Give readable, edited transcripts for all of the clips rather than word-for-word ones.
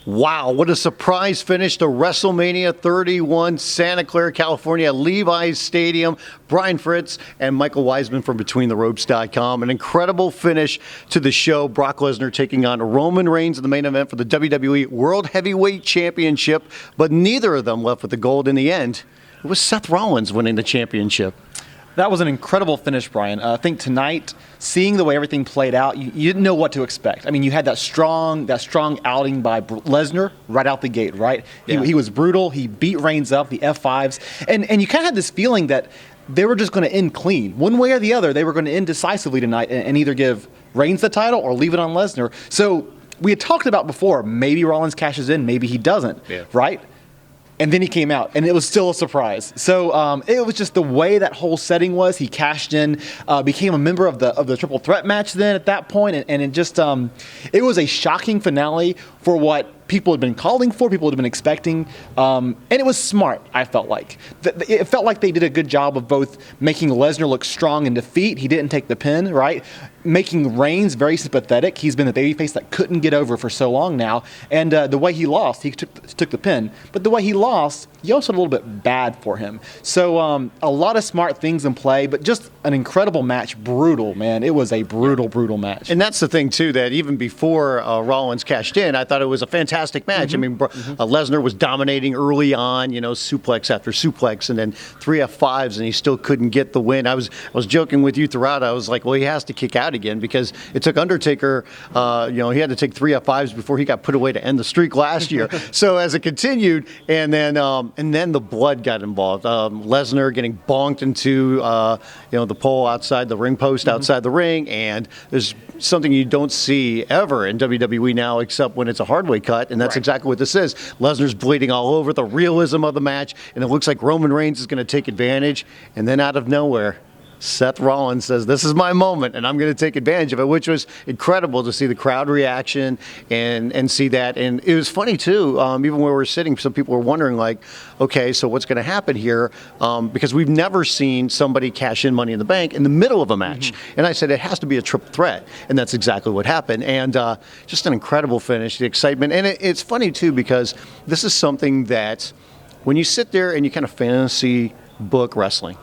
Wow, what a surprise finish to WrestleMania 31, Santa Clara, California, Levi's Stadium. Brian Fritz and Michael Wiseman from BetweenTheRopes.com. An incredible finish to the show. Brock Lesnar taking on Roman Reigns in the main event for the WWE World Heavyweight Championship, but neither of them left with the gold in the end. It was Seth Rollins winning the championship. That was an incredible finish, Brian. I think tonight, seeing the way everything played out, you didn't know what to expect. I mean, you had that strong outing by Lesnar right out the gate, right? Yeah. He was brutal. He beat Reigns up, the F5s. And you kind of had this feeling that they were just going to end clean. One way or the other, they were going to end decisively tonight and either give Reigns the title or leave it on Lesnar. So we had talked about before, maybe Rollins cashes in, maybe he doesn't, right? And then he came out, and it was still a surprise. So it was just the way that whole setting was. He cashed in, became a member of the triple threat match then at that point, and it just it was a shocking finale for what people had been calling for, people had been expecting, and it was smart, I felt like. It felt like they did a good job of both making Lesnar look strong in defeat. He didn't take the pin, right? Making Reigns very sympathetic. He's been the babyface that couldn't get over for so long now. And the way he lost, he took the pin. But the way he lost, you also had a little bit bad for him. So a lot of smart things in play, but just an incredible match. Brutal, man. It was a brutal match. And that's the thing, too, that even before Rollins cashed in, I thought it was a fantastic match. I mean, Lesnar was dominating early on, suplex after suplex, and then 3 F5s, and he still couldn't get the win. I was joking with you throughout. I was like, well, he has to kick out again because it took Undertaker, he had to take 3 F5s before he got put away to end the streak last year. So as it continued, and then the blood got involved. Lesnar getting bonked into the pole outside the ring post outside the ring, and there's something you don't see ever in WWE now except when it's a hard way cut, and that's exactly what this is. Lesnar's bleeding all over, the realism of the match, and it looks like Roman Reigns is going to take advantage, and then out of nowhere, Seth Rollins says, this is my moment, and I'm going to take advantage of it, which was incredible to see the crowd reaction and see that. And it was funny, too, even where we're sitting, some people were wondering, like, okay, so what's going to happen here? Because we've never seen somebody cash in Money in the Bank in the middle of a match. And I said, it has to be a triple threat, and that's exactly what happened. And just an incredible finish, the excitement. And it's funny, too, because this is something that when you sit there and you kind of fantasy book wrestling,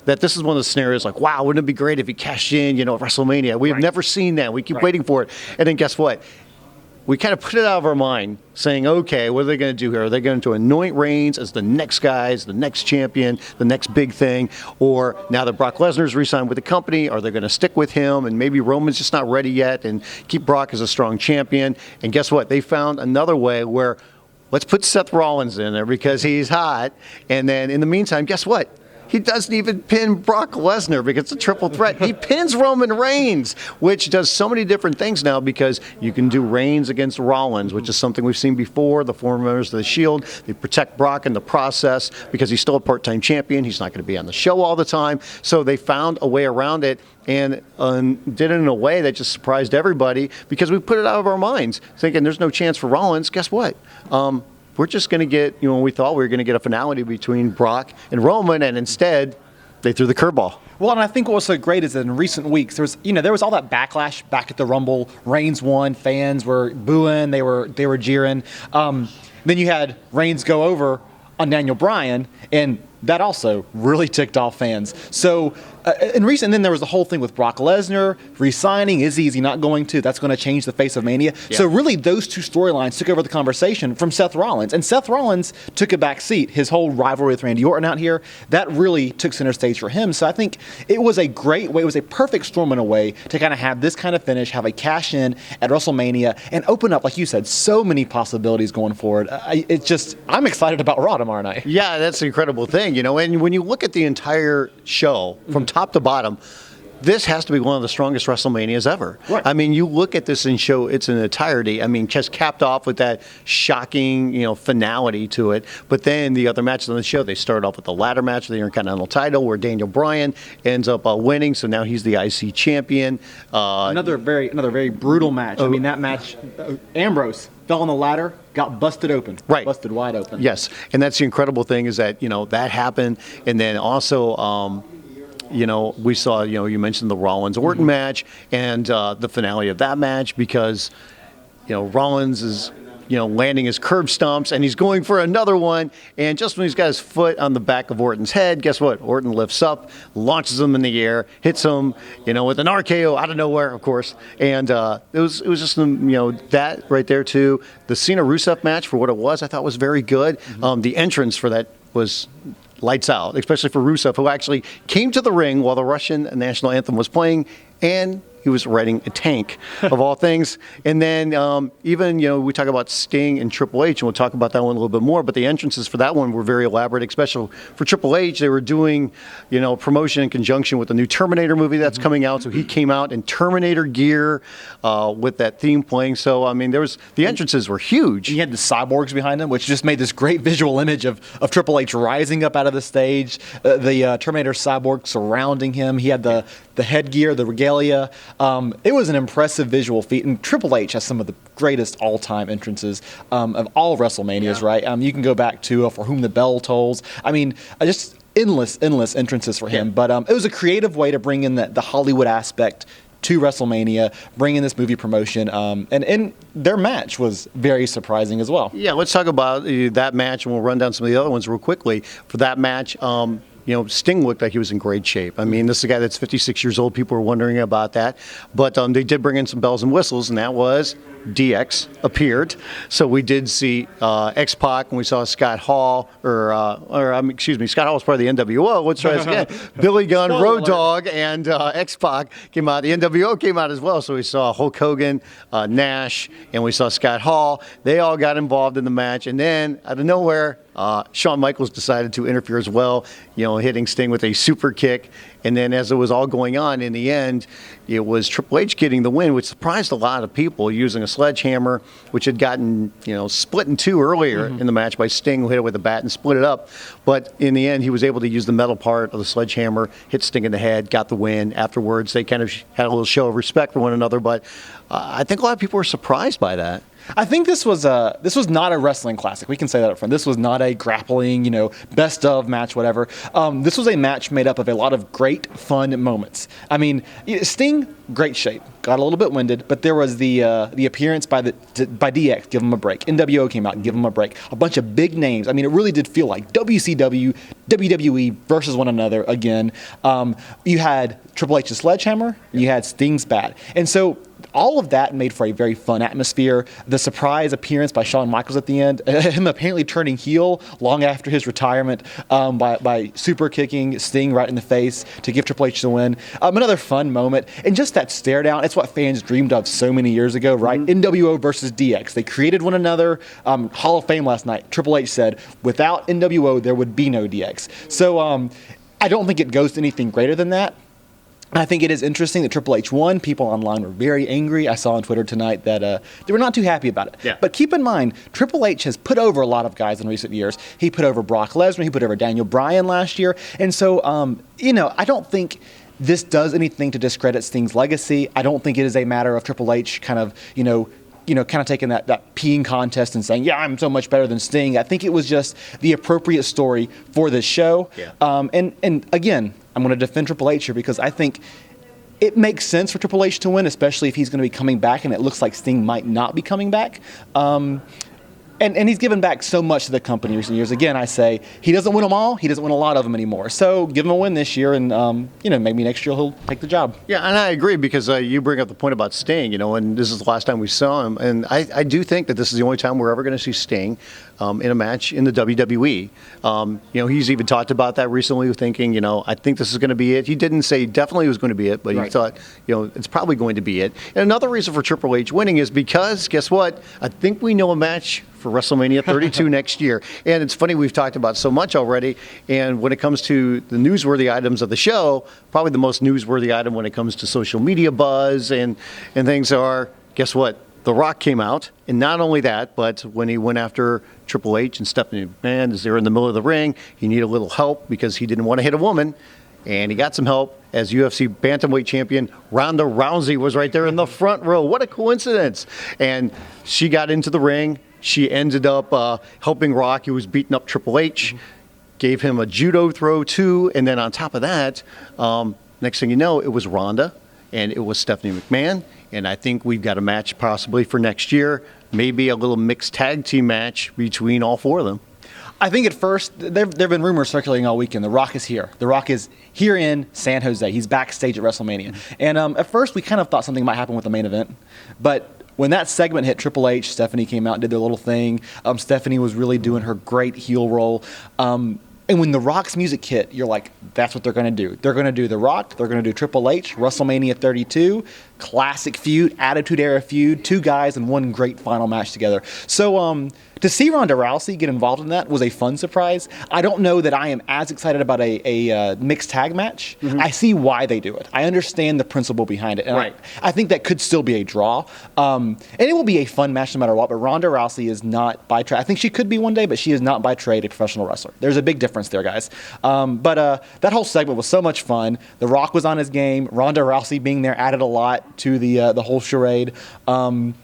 that this is one of the scenarios like, wow, wouldn't it be great if he cashed in, at WrestleMania? We have never seen that. We keep waiting for it. And then guess what? We kind of put it out of our mind saying, okay, what are they going to do here? Are they going to anoint Reigns as the next guy, as the next champion, the next big thing? Or now that Brock Lesnar's re-signed with the company, are they going to stick with him? And maybe Roman's just not ready yet and keep Brock as a strong champion. And guess what? They found another way where let's put Seth Rollins in there because he's hot. And then in the meantime, guess what? He doesn't even pin Brock Lesnar because it's a triple threat. He pins Roman Reigns, which does so many different things now because you can do Reigns against Rollins, which is something we've seen before. The former members of the Shield, they protect Brock in the process because he's still a part-time champion. He's not going to be on the show all the time. So they found a way around it and did it in a way that just surprised everybody because we put it out of our minds thinking there's no chance for Rollins. Guess what? We're just going to get, we thought we were going to get a finality between Brock and Roman, and instead, they threw the curveball. Well, and I think what was so great is that in recent weeks, there was all that backlash back at the Rumble. Reigns won, fans were booing, they were jeering. Then you had Reigns go over on Daniel Bryan, and that also really ticked off fans. So then there was the whole thing with Brock Lesnar re-signing. Is he not going to? That's going to change the face of Mania. Yeah. So really those two storylines took over the conversation from Seth Rollins. And Seth Rollins took a back seat. His whole rivalry with Randy Orton out here, that really took center stage for him. So I think it was a great way, it was a perfect storm in a way to kind of have this kind of finish, have a cash in at WrestleMania, and open up, like you said, so many possibilities going forward. I'm excited about Raw tomorrow night. Yeah, that's the incredible thing, and when you look at the entire show from top to bottom, this has to be one of the strongest WrestleManias ever. Right. I mean, you look at this and show it's in entirety. I mean, just capped off with that shocking, finality to it. But then the other matches on the show, they start off with the ladder match for the Intercontinental title where Daniel Bryan ends up winning. So now he's the IC champion. Another very brutal match. I mean, that match, Ambrose fell on the ladder, got busted open. Right. Busted wide open. Yes. And that's the incredible thing is that, that happened. And then also, we saw, you mentioned the Rollins-Orton match and the finale of that match because, Rollins is landing his curb stomps, and he's going for another one. And just when he's got his foot on the back of Orton's head, guess what? Orton lifts up, launches him in the air, hits him, with an RKO out of nowhere, of course. And it was just, that right there too. The Cena-Rusev match, for what it was, I thought was very good. The entrance for that was lights out, especially for Rusev, who actually came to the ring while the Russian national anthem was playing, and he was riding a tank, of all things. And then even, we talk about Sting and Triple H, and we'll talk about that one a little bit more, but the entrances for that one were very elaborate, especially for Triple H. They were doing, promotion in conjunction with the new Terminator movie that's coming out. So he came out in Terminator gear with that theme playing. So, the entrances were huge. And you had the cyborgs behind him, which just made this great visual image of Triple H rising up out of the stage, the Terminator cyborg surrounding him. He had the headgear, the regalia. It was an impressive visual feat, and Triple H has some of the greatest all-time entrances of all WrestleManias, right? You can go back to For Whom the Bell Tolls. Just endless entrances for him. But it was a creative way to bring in the Hollywood aspect to WrestleMania, bring in this movie promotion, and their match was very surprising as well. Yeah, let's talk about that match, and we'll run down some of the other ones real quickly. For that match, Sting looked like he was in great shape. This is a guy that's 56 years old. People were wondering about that. But they did bring in some bells and whistles, and that was DX appeared. So we did see X-Pac, and we saw Scott Hall, Scott Hall was part of the NWO. Let's try this again. Billy Gunn, Road Dogg, and X-Pac came out. The NWO came out as well. So we saw Hulk Hogan, Nash, and we saw Scott Hall. They all got involved in the match. And then, out of nowhere, Shawn Michaels decided to interfere as well, hitting Sting with a super kick. And then as it was all going on, in the end, it was Triple H getting the win, which surprised a lot of people, using a sledgehammer, which had gotten, split in two earlier in the match by Sting, who hit it with a bat and split it up. But in the end, he was able to use the metal part of the sledgehammer, hit Sting in the head, got the win. Afterwards, they kind of had a little show of respect for one another. But I think a lot of people were surprised by that. I think this was not a wrestling classic. We can say that up front. This was not a grappling, best of match, whatever. This was a match made up of a lot of great, fun moments. Sting, great shape. Got a little bit winded, but there was the appearance by DX, give him a break. NWO came out and give him a break. A bunch of big names. It really did feel like WCW, WWE versus one another again. You had Triple H's sledgehammer, you had Sting's bat. And so all of that made for a very fun atmosphere. The surprise appearance by Shawn Michaels at the end, him apparently turning heel long after his retirement by super kicking Sting right in the face to give Triple H the win. Another fun moment. And just that stare down, it's what fans dreamed of so many years ago, right? NWO versus DX. They created one another. Hall of Fame last night, Triple H said, without NWO, there would be no DX. So I don't think it goes to anything greater than that. I think it is interesting that Triple H won. People online were very angry. I saw on Twitter tonight that they were not too happy about it. Yeah. But keep in mind, Triple H has put over a lot of guys in recent years. He put over Brock Lesnar. He put over Daniel Bryan last year. And so, I don't think this does anything to discredit Sting's legacy. I don't think it is a matter of Triple H kind of taking that peeing contest and saying, yeah, I'm so much better than Sting. I think it was just the appropriate story for this show. Yeah. And again, I'm going to defend Triple H here because I think it makes sense for Triple H to win, especially if he's going to be coming back, and it looks like Sting might not be coming back. And he's given back so much to the company in recent years. Again, I say he doesn't win them all. He doesn't win a lot of them anymore. So give him a win this year, and maybe next year he'll take the job. Yeah, and I agree because you bring up the point about Sting, and this is the last time we saw him. And I do think that this is the only time we're ever going to see Sting in a match in the WWE. He's even talked about that recently, thinking, I think this is going to be it. He didn't say definitely it was going to be it, but he thought, it's probably going to be it. And another reason for Triple H winning is because, guess what? I think we know a match for WrestleMania 32 next year. And it's funny, we've talked about so much already. And when it comes to the newsworthy items of the show, probably the most newsworthy item when it comes to social media buzz and things are, guess what? The Rock came out. And not only that, but when he went after Triple H and Stephanie McMahon as they were in the middle of the ring, he needed a little help because he didn't want to hit a woman. And he got some help as UFC bantamweight champion Ronda Rousey was right there in the front row. What a coincidence. And she got into the ring. She ended up helping Rock, who was beating up Triple H, gave him a judo throw too. And then on top of that, next thing you know, it was Ronda and it was Stephanie McMahon. And I think we've got a match possibly for next year. maybe a little mixed tag team match between all four of them. I think at first, there have been rumors circulating all weekend. The Rock is here. The Rock is here in San Jose. He's backstage at WrestleMania. And at first, we kind of thought something might happen with the main event. But when that segment hit Triple H, Stephanie came out and did their little thing. Stephanie was really doing her great heel role. And when The Rock's music hit, you're like, that's what they're going to do. They're going to do The Rock. They're going to do Triple H, WrestleMania 32, classic feud, Attitude Era feud, two guys in one great final match together. So to see Ronda Rousey get involved in that was a fun surprise. I don't know that I am as excited about a mixed tag match. I see why they do it. I understand the principle behind it. And Right. I think that could still be a draw. And it will be a fun match no matter what, but Ronda Rousey is not by trade. I think she could be one day, but she is not by trade a professional wrestler. There's a big difference there, guys. But that whole segment was so much fun. The Rock was on his game. Ronda Rousey being there added a lot to the whole charade. And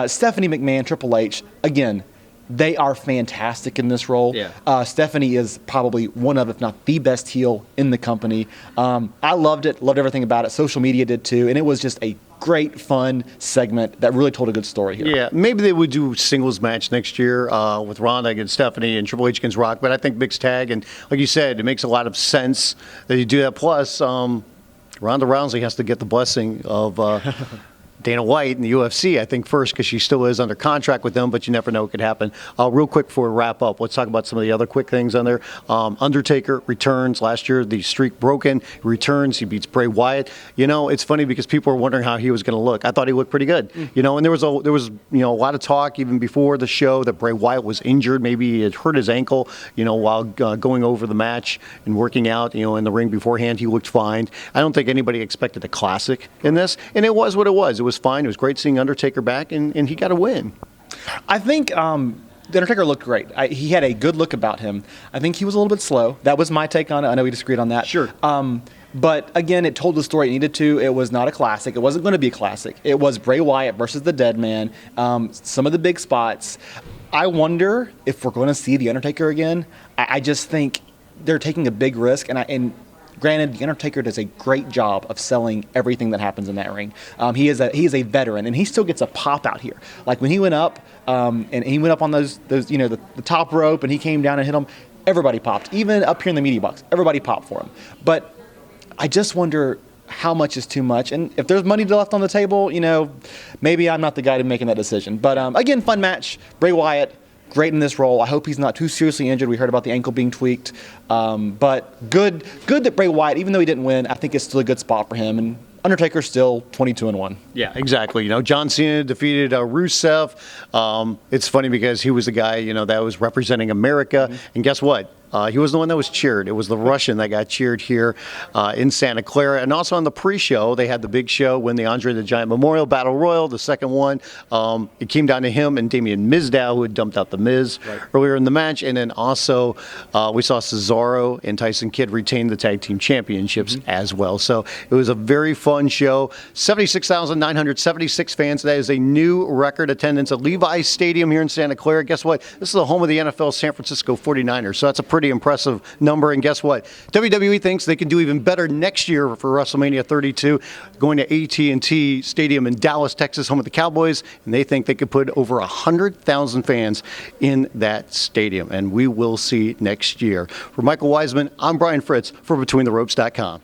Stephanie McMahon, Triple H, again, they are fantastic in this role. Yeah. Stephanie is probably one of, if not the best heel in the company. I loved it, loved everything about it. Social media did too, and it was just a great, fun segment that really told a good story here. Yeah, maybe they would do singles match next year with Ronda against Stephanie and Triple H against Rock, but I think mixed tag, and like you said, it makes a lot of sense that you do that. Plus, Ronda Rousey has to get the blessing of Dana White in the UFC, I think, first, because she still is under contract with them, but you never know what could happen. Real quick before we wrap up, let's talk about some of the other quick things on there. Undertaker returns last year, the streak broken, he returns, he beats Bray Wyatt. You know, it's funny because people were wondering how he was going to look. I thought he looked pretty good. You know, and there was a lot of talk even before the show that Bray Wyatt was injured. Maybe he had hurt his ankle, while going over the match and working out, in the ring beforehand. He looked fine. I don't think anybody expected a classic in this, and it was what it was. It was fine. It was great seeing Undertaker back, and he got a win. I think the Undertaker looked great. He had a good look about him. I think he was a little bit slow. That was my take on it. I know we disagreed on that. Sure. But again, it told the story it needed to. It was not a classic. It wasn't going to be a classic. It was Bray Wyatt versus the Dead Man. Some of the big spots. I wonder if we're going to see the Undertaker again. I just think they're taking a big risk, and granted, The Undertaker does a great job of selling everything that happens in that ring. He is a veteran, and he still gets a pop out here. Like when he went up, and he went up on those the top rope, and he came down and hit him. Everybody popped, even up here in the media box. Everybody popped for him. But I just wonder how much is too much, and if there's money left on the table, maybe I'm not the guy to making that decision. But again, fun match. Bray Wyatt, great in this role. I hope he's not too seriously injured. We heard about the ankle being tweaked. But good that Bray Wyatt, even though he didn't win, I think it's still a good spot for him. And Undertaker's still 22-1. Yeah, exactly. John Cena defeated Rusev. It's funny because he was the guy, that was representing America. And guess what? He was the one that was cheered. It was the Russian that got cheered here in Santa Clara. And also on the pre-show, they had the big show when the Andre the Giant Memorial Battle Royal, the second one. It came down to him and Damian Mizdow, who had dumped out the Miz earlier in the match. And then also we saw Cesaro and Tyson Kidd retain the tag team championships as well. So it was a very fun show. 76,976 fans. That is a new record attendance at Levi Stadium here in Santa Clara. Guess what? This is the home of the NFL San Francisco 49ers. So that's a pretty impressive number. And guess what? WWE thinks they can do even better next year for WrestleMania 32, going to AT&T Stadium in Dallas, Texas, home of the Cowboys, and they think they could put over 100,000 fans in that stadium, and we will see next year. For Michael Wiseman, I'm Brian Fritz for BetweenTheRopes.com.